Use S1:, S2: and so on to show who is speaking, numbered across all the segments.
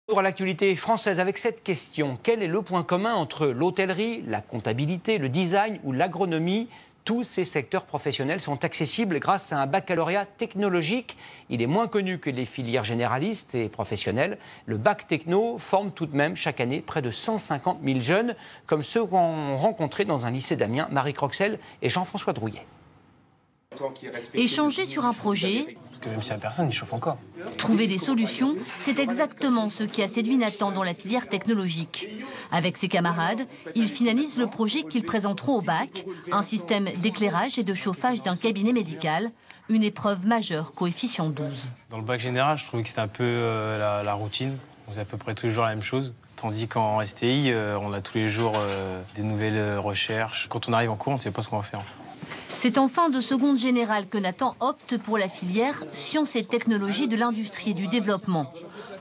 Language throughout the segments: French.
S1: Pour l'actualité française avec cette question, quel est le point commun entre l'hôtellerie, la comptabilité, le design ou l'agronomie? Tous ces secteurs professionnels sont accessibles grâce à un baccalauréat technologique. Il est moins connu que les filières généralistes et professionnelles. Le bac techno forme tout de même chaque année près de 150 000 jeunes, comme ceux qu'on rencontrait dans un lycée d'Amiens, Marie Croxel et Jean-François Drouillet.
S2: Échanger sur un projet,
S3: parce que même si la personne, il chauffe encore.
S2: Trouver des solutions, c'est exactement ce qui a séduit Nathan dans la filière technologique. Avec ses camarades, ils finalisent le projet qu'ils présenteront au bac, un système d'éclairage et de chauffage d'un cabinet médical, une épreuve majeure, coefficient 12.
S3: Dans le bac général, je trouvais que c'était un peu la routine. On faisait à peu près tous les jours la même chose. Tandis qu'en STI, on a tous les jours des nouvelles recherches. Quand on arrive en cours, on ne sait pas ce qu'on va faire.
S2: C'est en fin de seconde générale que Nathan opte pour la filière Sciences et technologies de l'industrie et du développement.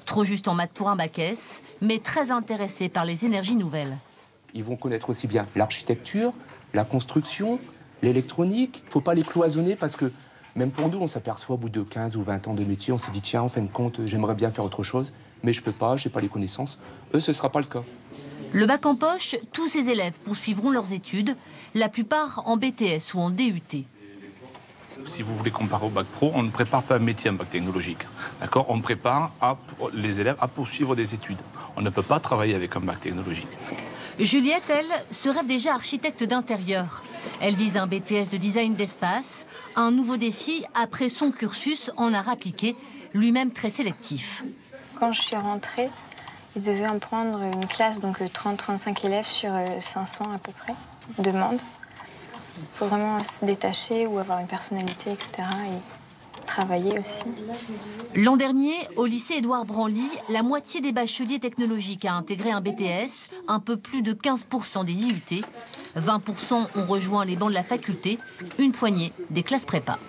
S2: Trop juste en maths pour un bac S, mais très intéressé par les énergies nouvelles.
S4: Ils vont connaître aussi bien l'architecture, la construction, l'électronique. Il ne faut pas les cloisonner parce que même pour nous, on s'aperçoit au bout de 15 ou 20 ans de métier, on se dit tiens, en fin de compte, j'aimerais bien faire autre chose, mais je ne peux pas, je n'ai pas les connaissances. Eux, ce ne sera pas le cas.
S2: Le bac en poche, tous ces élèves poursuivront leurs études, la plupart en BTS ou en DUT.
S5: Si vous voulez comparer au bac pro, on ne prépare pas un métier en bac technologique. D'accord ? On prépare les élèves à poursuivre des études. On ne peut pas travailler avec un bac technologique.
S2: Juliette, elle, se rêve déjà architecte d'intérieur. Elle vise un BTS de design d'espace, un nouveau défi après son cursus en art appliqué, lui-même très sélectif.
S6: Quand je suis rentrée, il devait en prendre une classe, donc 30-35 élèves sur 500 à peu près, demande. Il faut vraiment se détacher ou avoir une personnalité, etc. et travailler aussi.
S2: L'an dernier, au lycée Édouard Branly, la moitié des bacheliers technologiques a intégré un BTS, un peu plus de 15% des IUT. 20% ont rejoint les bancs de la faculté, une poignée des classes prépa.